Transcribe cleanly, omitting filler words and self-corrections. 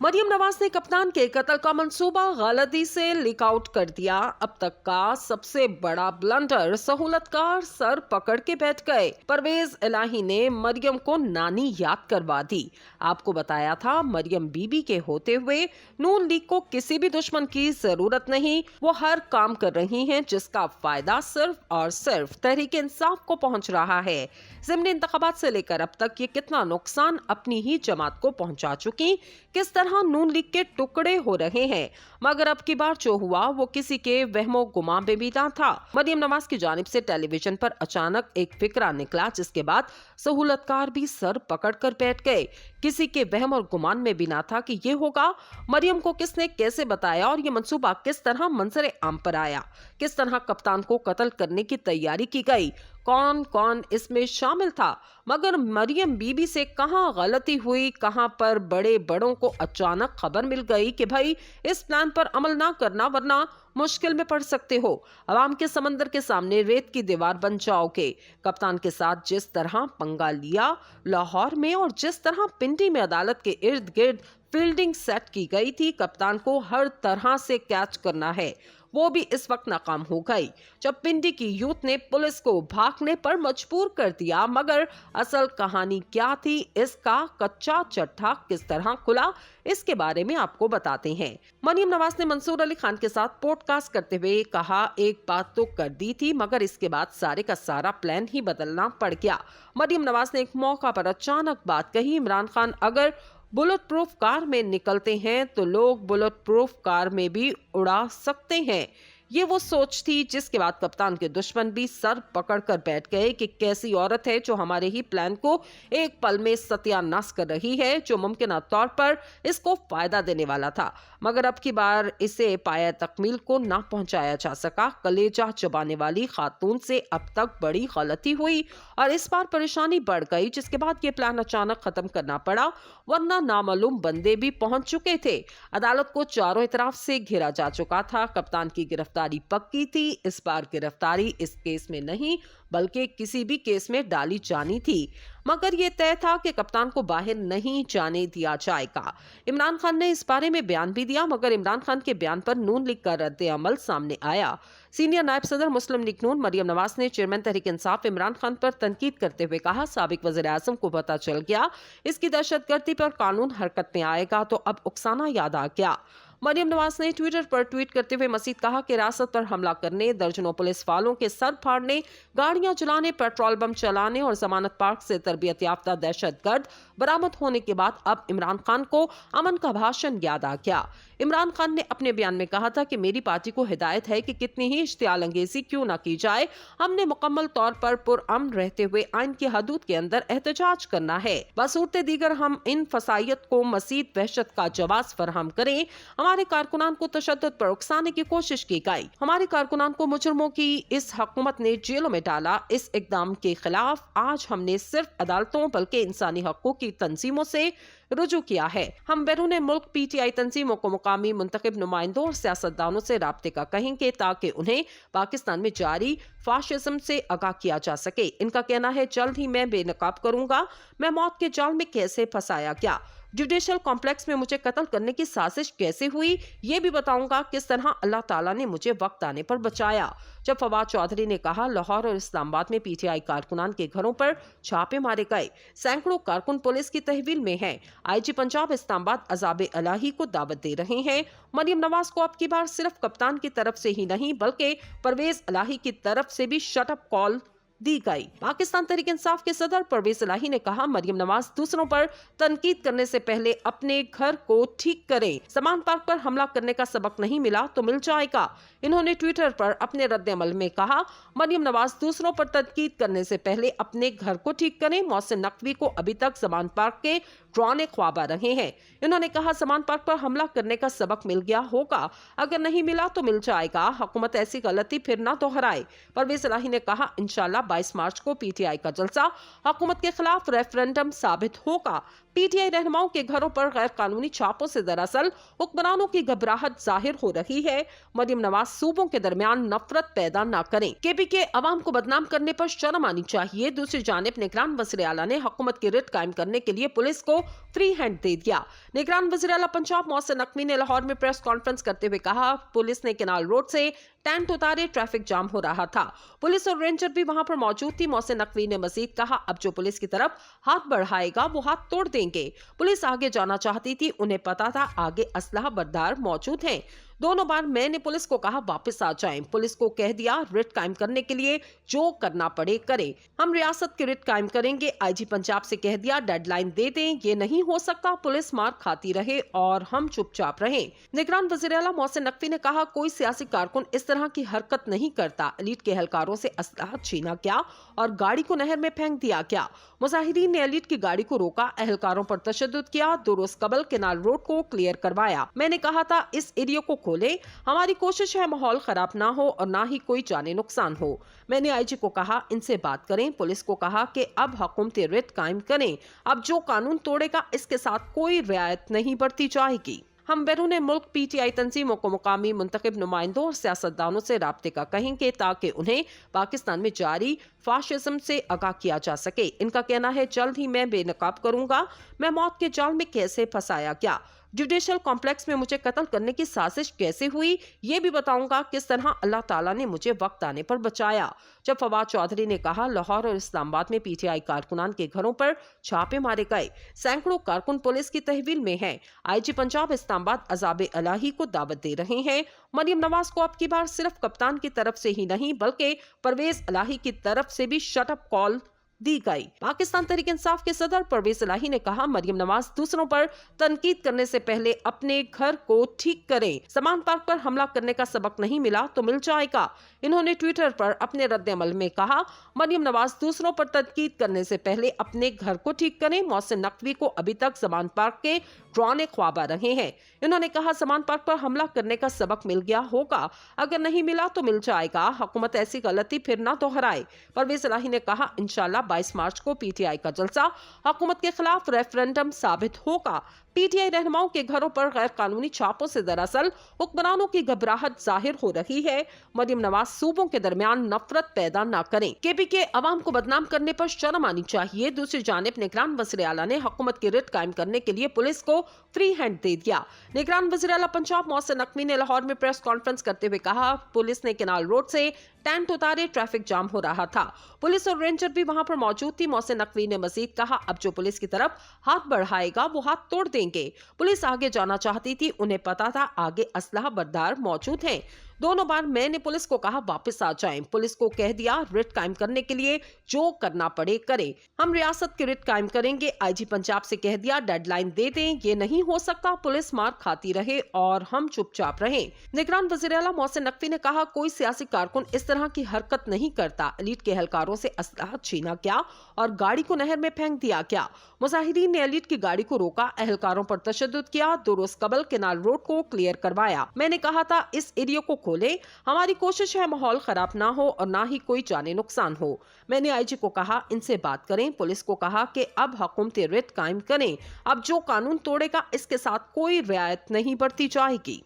मरियम नवाज ने कप्तान के कत्ल का मंसूबा गलती से लीक आउट कर दिया। अब तक का सबसे बड़ा ब्लंडर, सहूलतकार सर पकड़ के बैठ गए। परवेज इलाही ने मरियम को नानी याद करवा दी। आपको बताया था मरियम बीबी के होते हुए नून लीग को किसी भी दुश्मन की जरूरत नहीं। वो हर काम कर रही हैं जिसका फायदा सिर्फ और सिर्फ तहरीक इंसाफ को पहुंच रहा है। ज़िमनी इंतखाबात से लेकर अब तक ये कितना नुकसान अपनी ही जमात को पहुंचा चुकी, किस तरह नून लीग के टुकड़े हो रहे हैं। मगर अब की बार जो हुआ वो किसी के वहमो गुमा में भी ना था। मरियम नवाज की जानिब से टेलीविजन पर अचानक एक फिक्रा निकला, जिसके बाद सहूलतकार भी सर पकड़ कर बैठ गए। किसी के वहम और गुमान में भी ना था कि ये होगा। मरियम को किसने कैसे बताया और ये मंसूबा किस तरह मंजरे आम पर आया, किस तरह कप्तान को कत्ल करने की तैयारी की गई, कौन कौन इसमें शामिल था। मगर मरियम बीबी से कहां गलती हुई, कहां पर बड़े बड़ों को अचानक खबर मिल गई कि भाई इस प्लान पर अमल ना करना वरना मुश्किल में पड़ सकते हो, अवाम के समंदर के सामने रेत की दीवार बन जाओगे। कप्तान के साथ जिस तरह पंगा लिया लाहौर में और जिस तरह पिंडी में अदालत के इर्द गिर्द फील्डिंग सेट की गई थी, कप्तान को हर तरह से कैच करना है, वो भी इस वक्त नाकाम हो गई जब पिंडी की यूथ ने पुलिस को भागने पर मजबूर कर दिया। मगर असल कहानी क्या थी, इसका कच्चा चट्टा किस तरह खुला, इसके बारे में आपको बताते हैं। मरियम नवाज ने मंसूर अली खान के साथ पॉडकास्ट करते हुए कहा, एक बात तो कर दी थी मगर इसके बाद सारे का सारा प्लान ही बदलना पड़ गया। मरियम नवाज ने एक मौका पर अचानक बात कही, इमरान खान अगर बुलेट प्रूफ कार में निकलते हैं तो लोग बुलेट प्रूफ कार में भी उड़ा सकते हैं। ये वो सोच थी जिसके बाद कप्तान के दुश्मन भी सर पकड़कर बैठ गए कि कैसी औरत है जो हमारे ही प्लान को एक पल में सत्यानाश कर रही है, जो मुमकिन तौर पर इसको फायदा देने वाला था। मगर अब की बार इसे पाया तकमील को ना पहुंचाया जा सका। कलेजा चबाने वाली खातून से अब तक बड़ी गलती हुई और इस बार परेशानी बढ़ गई, जिसके बाद ये प्लान अचानक खत्म करना पड़ा, वरना नामालूम बंदे भी पहुंच चुके थे। अदालत को चारों तरफ से घेरा जा चुका था। कप्तान की गिरफ्तारी पक्की थी। इस बार गिरफ्तारी इस केस में नहीं बल्कि किसी भी केस में डाली जानी थी, मगर ये तय था कि कप्तान को बाहर नहीं जाने दिया जाएगा। इमरान खान ने इस बारे में बयान भी दिया, मगर इमरान खान के बयान पर नून लीग का रद्द अमल सामने आया। सीनियर नायब सदर मुस्लिम लीग नून मरियम नवाज ने चेयरमैन तहरीक इंसाफ इमरान खान पर तनकीद करते हुए कहा, साबिक वज़ीर आज़म को पता चल गया इसकी दहशतगर्दी पर कानून हरकत में आएगा तो अब उकसाना याद आ गया। मरियम नवाज ने ट्विटर पर ट्वीट करते हुए मजीद कहा कि रियासत पर हमला करने, दर्जनों पुलिस वालों के सर फाड़ने, गाड़ियां जलाने, पेट्रोल बम चलाने और जमानत पार्क से तरबियत याफ्ता दहशतगर्द बरामद होने के बाद अब इमरान खान को अमन का भाषण याद आ गया। इमरान खान ने अपने बयान में कहा था कि मेरी पार्टी को हिदायत है कि कितनी ही इश्तियाल अंगेजी क्यों न की जाए, हमने मुकम्मल तौर पर पुरअमन रहते हुए आइन की हदूद के अंदर एहतजाज करना है। बसूरत दीगर हम इन फसाइयत को मजीद वहशत का जवाब फराहम करें। हमारे कारकुनान को तशद्दुद पर उकसाने की कोशिश की गई, हमारे कारकुनान को मुजरमों की इस हुकूमत ने जेलों में डाला। इस इकदाम के खिलाफ आज हमने सिर्फ अदालतों बल्कि इंसानी हकूक की तंजीमों से रुजू किया है। हम बैरून मुल्क पीटीआई तंजीमों को मुकामी मुंतखब नुमाइंदों और सियासतदानों से राब्ते का कहेंगे ताकि उन्हें पाकिस्तान में जारी फाशिज्म से आगाह किया जा सके। इनका कहना है जल्द ही मैं बेनकाब करूंगा, मैं मौत के जाल में कैसे फंसाया गया, जुडिशल कॉम्प्लेक्स में मुझे कत्ल करने की साजिश कैसे हुई, ये भी बताऊंगा किस तरह अल्लाह ताला ने मुझे वक्त आने पर बचाया। जब फवाद चौधरी ने कहा लाहौर और इस्लामाबाद में पीटीआई कारकुनान के घरों पर छापे मारे गए, सैकड़ों कारकुन पुलिस की तहवील में हैं, आईजी पंजाब इस्लामाबाद अजाब इलाही को दावत दे रहे हैं। मरियम नवाज को अब की बार सिर्फ कप्तान की तरफ से ही नहीं बल्कि परवेज इलाही की तरफ से भी शट अप कॉल दी गई। पाकिस्तान तहरीक इंसाफ के सदर परवेज इलाही ने कहा, मरियम नवाज दूसरों पर तनकीद करने से पहले अपने घर को ठीक करें। समान पार्क पर हमला करने का सबक नहीं मिला तो मिल जाएगा। इन्होंने ट्विटर पर अपने रद्द अमल में कहा, मरियम नवाज दूसरों पर तनकीद करने से पहले अपने घर को ठीक करें। मोहसिन नकवी को अभी तक समान पार्क के ड्राने ख्वाब आ रहे हैं। इन्होंने कहा, समान पार्क पर हमला करने का सबक मिल गया होगा, अगर नहीं मिला तो मिल जाएगा। हुकूमत ऐसी गलती फिर ना दोहराए। परवेज इलाही ने कहा, इंशाल्लाह 22 मार्च को पीटीआई का जलसा हुकूमत के खिलाफ रेफरेंडम साबित होगा। पीटीआई रहनुमाओं के घरों पर गैर कानूनी छापों से दरअसल हुक्मरानों की घबराहट जाहिर हो रही है। मरियम नवाज सूबों के दरमियान नफरत पैदा न करें। केपी के अवाम को बदनाम करने पर शर्म आनी चाहिए। दूसरी जानिब निगरान वज़ीर आला ने हुकूमत की रिट कायम करने के लिए पुलिस को फ्री हैंड दे दिया। निगरान वज़ीर आला पंजाब मोहसिन नकवी ने लाहौर में प्रेस कॉन्फ्रेंस करते हुए कहा, पुलिस ने केनाल रोड से टेंट उतारे, ट्रैफिक जाम हो रहा था। पुलिस और रेंजर भी वहां पर मौजूद थी। मोहसिन नकवी ने मजीद कहा, अब जो पुलिस की तरफ हाथ बढ़ाएगा वो हाथ तोड़ देंगे। पुलिस आगे जाना चाहती थी, उन्हें पता था आगे असलहा बरदार मौजूद हैं। दोनों बार मैंने पुलिस को कहा वापस आ जाएं। पुलिस को कह दिया रिट कायम करने के लिए जो करना पड़े करें। हम रियासत की रिट कायम करेंगे। आईजी पंजाब से कह दिया डेडलाइन दे दें। ये नहीं हो सकता पुलिस मार खाती रहे और हम चुपचाप रहें। निगरान वज़ीर आला मोहसिन नकवी ने कहा, कोई सियासी कारकुन इस तरह की हरकत नहीं करता। एलीट के एहलकारों से असलहा छीना क्या और गाड़ी को नहर में फेंक दिया क्या? मुजाहिरीन ने एलीट की गाड़ी को रोका, एहलकारों पर तशद्दुद किया। 2 रोज कबल केनाल रोड को क्लियर करवाया। मैंने कहा था इस एरिया को खोले। हमारी कोशिश है माहौल खराब ना हो और ना ही कोई जाने नुकसान हो। मैंने आईजी को कहा इनसे बात करें। पुलिस को कहा कि अब हुकूमती रिट कायम करें। अब जो कानून तोड़ेगा इसके साथ कोई रियायत नहीं बरती जाएगी। हम बैरून मुल्क पीटीआई तंजीमों को मुकामी मुंतखब नुमाइंदों और सियासतदानों से राब्ते का कहेंगे ताकि उन्हें पाकिस्तान में जारी फाशिज्म से आगाह किया जा सके। इनका कहना है जल्द ही मैं बेनकाब करूंगा। मैं मौत के जाल में कैसे फंसाया गया, जुडिशल कॉम्प्लेक्स में मुझे कत्ल करने की साजिश कैसे हुई, ये भी बताऊंगा। किस तरह अल्लाह ताला ने मुझे वक्त आने पर बचाया। जब फवाद चौधरी ने कहा लाहौर और इस्लामाबाद में पीटीआई कारकुनान के घरों पर छापे मारे गए, सैकड़ों कारकुन पुलिस की तहवील में हैं। आईजी पंजाब इस्लामाबाद अजाब इलाही को दावत दे रहे हैं। मरियम नवाज को अब की बार सिर्फ कप्तान की तरफ से ही नहीं बल्कि परवेज इलाही की तरफ से भी शट अप कॉल दी गई। पाकिस्तान तहरीक इंसाफ के सदर परवेज इलाही ने कहा, मरियम नवाज दूसरों पर तनकीद करने से पहले अपने घर को ठीक करें। समान पार्क पर हमला करने का सबक नहीं मिला तो मिल जाएगा। इन्होंने ट्विटर पर अपने रद्द-ए-अमल में कहा, मरियम नवाज दूसरों पर तनकीद करने से पहले अपने घर को ठीक करें। मोहसिन नकवी को अभी तक समान पार्क के डरावने ख्वाब आ रहे हैं। इन्होंने कहा समान पार्क पर हमला करने का सबक मिल गया होगा, अगर नहीं मिला तो मिल जाएगा। हुकूमत ऐसी गलती फिर ना दोहराए। परवेज इलाही ने कहा इंशाल्लाह 22 मार्च को पीटीआई का जलसा हुकूमत के खिलाफ रेफरेंडम साबित होगा। पीटीआई रहनुमाओं के घरों पर गैर कानूनी छापों से दरअसल हुक्मरानों की घबराहट जाहिर हो रही है। मरियम नवाज सूबों के दरमियान नफरत पैदा न करें। केपी के अवाम को बदनाम करने पर शर्म आनी चाहिए। दूसरी जानिब निगरान वज़ीर आला ने हुकूमत की रिट कायम करने के लिए पुलिस को फ्री हैंड दे दिया। निगरान वज़ीर आला पंजाब मोहसिन नकवी ने लाहौर में प्रेस कॉन्फ्रेंस करते हुए कहा, पुलिस ने केनाल रोड से टेंट उतारे, ट्रैफिक जाम हो रहा था। पुलिस और रेंजर भी वहां पर मौजूद थी। मोहसिन नकवी ने मजीद कहा, अब जो पुलिस की तरफ हाथ बढ़ाएगा वो हाथ तोड़ देंगे। पुलिस आगे जाना चाहती थी, उन्हें पता था आगे असलहा बरदार मौजूद हैं। दोनों बार मैंने पुलिस को कहा वापस आ जाएं। पुलिस को कह दिया रिट कायम करने के लिए जो करना पड़े करें। हम रियासत की रिट कायम करेंगे। आईजी पंजाब से कह दिया डेडलाइन दे दें। ये नहीं हो सकता पुलिस मार खाती रहे और हम चुपचाप रहें। निगरान वज़ीर आला मोहसिन नकवी ने कहा, कोई सियासी कारकुन इस तरह की हरकत नहीं करता। एलीट के एहलकारों से असलहा छीना क्या और गाड़ी को नहर में फेंक दिया क्या? मुजाहिरीन ने एलीट की गाड़ी को रोका, एहलकारों पर तशद्दुद किया। 2 रोज कबल केनाल रोड को क्लियर करवाया। मैंने कहा था इस एरिया को खोले। हमारी कोशिश है माहौल खराब ना हो और ना ही कोई जाने नुकसान हो। मैंने आईजी को कहा इनसे बात करें। पुलिस को कहा कि अब हुकूमती रिट कायम करें। अब जो कानून तोड़ेगा इसके साथ कोई रियायत नहीं बरती जाएगी।